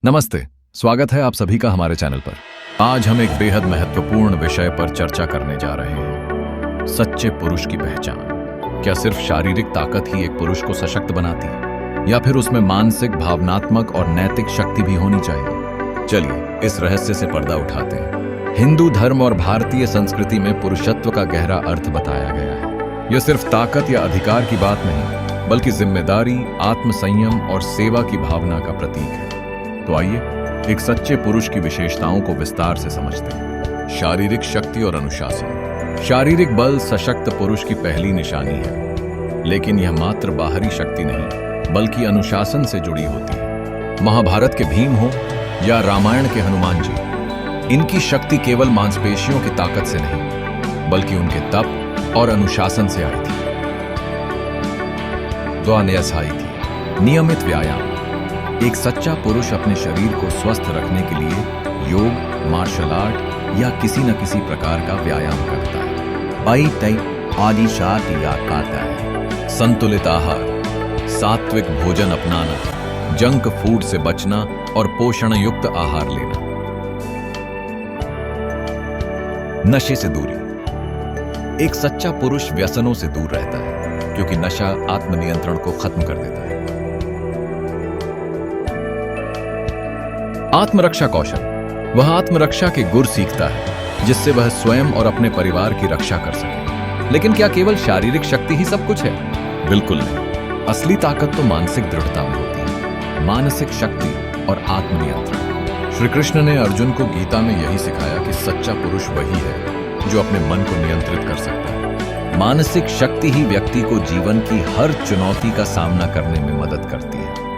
नमस्ते, स्वागत है आप सभी का हमारे चैनल पर। आज हम एक बेहद महत्वपूर्ण विषय पर चर्चा करने जा रहे हैं, सच्चे पुरुष की पहचान। क्या सिर्फ शारीरिक ताकत ही एक पुरुष को सशक्त बनाती है, या फिर उसमें मानसिक, भावनात्मक और नैतिक शक्ति भी होनी चाहिए? चलिए इस रहस्य से पर्दा उठाते हैं। हिंदू धर्म और भारतीय संस्कृति में पुरुषत्व का गहरा अर्थ बताया गया है। यह सिर्फ ताकत या अधिकार की बात नहीं, बल्कि जिम्मेदारी, आत्मसंयम और सेवा की भावना का प्रतीक है। तो आइए एक सच्चे पुरुष की विशेषताओं को विस्तार से समझते हैं। शारीरिक शक्ति और अनुशासन। शारीरिक बल सशक्त पुरुष की पहली निशानी है, लेकिन यह मात्र बाहरी शक्ति नहीं, बल्कि अनुशासन से जुड़ी होती है। महाभारत के भीम हो या रामायण के हनुमान जी, इनकी शक्ति केवल मांसपेशियों की ताकत से नहीं, बल्कि उनके तप और अनुशासन से आई थी। नियमित व्यायाम। एक सच्चा पुरुष अपने शरीर को स्वस्थ रखने के लिए योग, मार्शल आर्ट या किसी न किसी प्रकार का व्यायाम करता है। आदि करता है। संतुलित आहार, सात्विक भोजन अपनाना, जंक फूड से बचना और पोषण युक्त आहार लेना। नशे से दूरी। एक सच्चा पुरुष व्यसनों से दूर रहता है, क्योंकि नशा आत्मनियंत्रण को खत्म कर देता है। आत्मरक्षा कौशल। वह आत्मरक्षा के गुर सीखता है, जिससे वह स्वयं और अपने परिवार की रक्षा कर सके। लेकिन क्या केवल शारीरिक शक्ति ही सब कुछ है? बिल्कुल नहीं। असली ताकत तो मानसिक दृढ़ता में होती है। मानसिक शक्ति और आत्मनियंत्रण। श्री कृष्ण ने अर्जुन को गीता में यही सिखाया कि सच्चा पुरुष वही है जो अपने मन को नियंत्रित कर सकता है। मानसिक शक्ति ही व्यक्ति को जीवन की हर चुनौती का सामना करने में मदद करती है।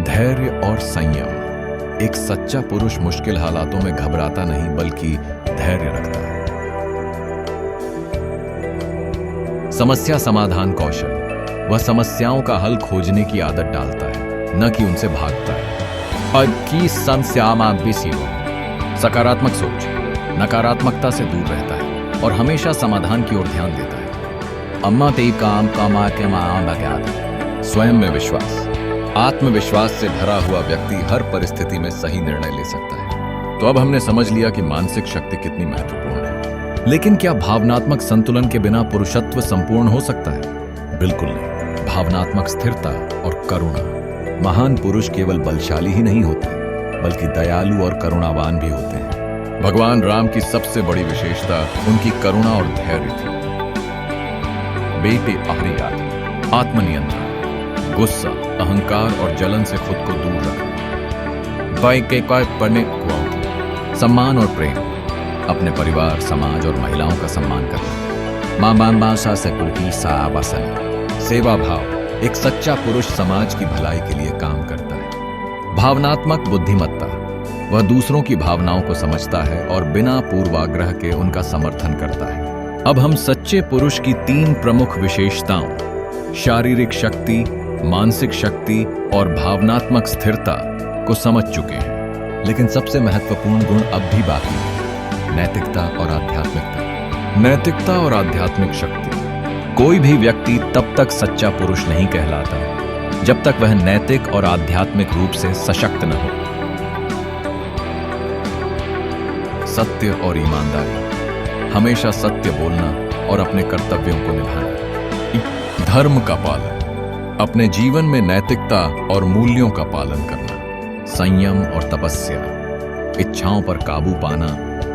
धैर्य और संयम। एक सच्चा पुरुष मुश्किल हालातों में घबराता नहीं, बल्कि धैर्य रखता है। समस्या समाधान कौशल। वह समस्याओं का हल खोजने की आदत डालता है, न कि उनसे भागता है। सकारात्मक सोच। नकारात्मकता से दूर रहता है और हमेशा समाधान की ओर ध्यान देता है। स्वयं में विश्वास। आत्मविश्वास से भरा हुआ व्यक्ति हर परिस्थिति में सही निर्णय ले सकता है। तो अब हमने समझ लिया कि मानसिक शक्ति कितनी महत्वपूर्ण है। लेकिन क्या भावनात्मक संतुलन के बिना पुरुषत्व संपूर्ण हो सकता है? बिल्कुल नहीं। भावनात्मक स्थिरता और करुणा। महान पुरुष केवल बलशाली ही नहीं होते, बल्कि दयालु और करुणावान भी होते हैं। भगवान राम की सबसे बड़ी विशेषता उनकी करुणा और धैर्य थी। आत्मनियंत्रण। गुस्सा, अहंकार और जलन से खुद को दूर रखना। सम्मान और प्रेम। अपने परिवार, समाज और महिलाओं का सम्मान करना। सेवा भाव। एक सच्चा पुरुष समाज की भलाई के लिए काम करता है। भावनात्मक बुद्धिमत्ता। वह दूसरों की भावनाओं को समझता है और बिना पूर्वाग्रह के उनका समर्थन करता है। अब हम सच्चे पुरुष की 3 प्रमुख विशेषताओं, शारीरिक शक्ति, मानसिक शक्ति और भावनात्मक स्थिरता को समझ चुके हैं। लेकिन सबसे महत्वपूर्ण गुण अब भी बाकी है, नैतिकता और आध्यात्मिकता। नैतिकता और आध्यात्मिक शक्ति। कोई भी व्यक्ति तब तक सच्चा पुरुष नहीं कहलाता जब तक वह नैतिक और आध्यात्मिक रूप से सशक्त न हो। सत्य और ईमानदारी। हमेशा सत्य बोलना और अपने कर्तव्यों को निभाना। धर्म का पालन। अपने जीवन में नैतिकता और मूल्यों का पालन करना। संयम और तपस्या। इच्छाओं पर काबू पाना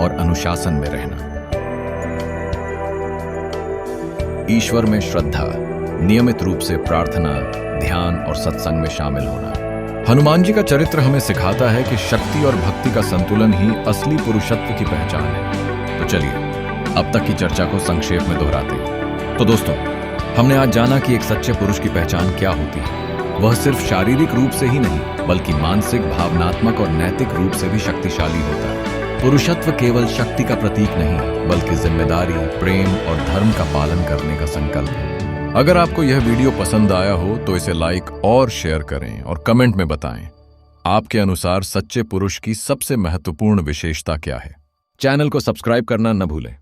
और अनुशासन में रहना। ईश्वर में श्रद्धा। नियमित रूप से प्रार्थना, ध्यान और सत्संग में शामिल होना। हनुमान जी का चरित्र हमें सिखाता है कि शक्ति और भक्ति का संतुलन ही असली पुरुषत्व की पहचान है। तो चलिए अब तक की चर्चा को संक्षेप में दोहराते हैं। तो दोस्तों, हमने आज जाना कि एक सच्चे पुरुष की पहचान क्या होती है। वह सिर्फ शारीरिक रूप से ही नहीं, बल्कि मानसिक, भावनात्मक और नैतिक रूप से भी शक्तिशाली होता है। पुरुषत्व केवल शक्ति का प्रतीक नहीं, बल्कि जिम्मेदारी, प्रेम और धर्म का पालन करने का संकल्प है। अगर आपको यह वीडियो पसंद आया हो तो इसे लाइक और शेयर करें और कमेंट में बताएं आपके अनुसार सच्चे पुरुष की सबसे महत्वपूर्ण विशेषता क्या है। चैनल को सब्सक्राइब करना न भूलें।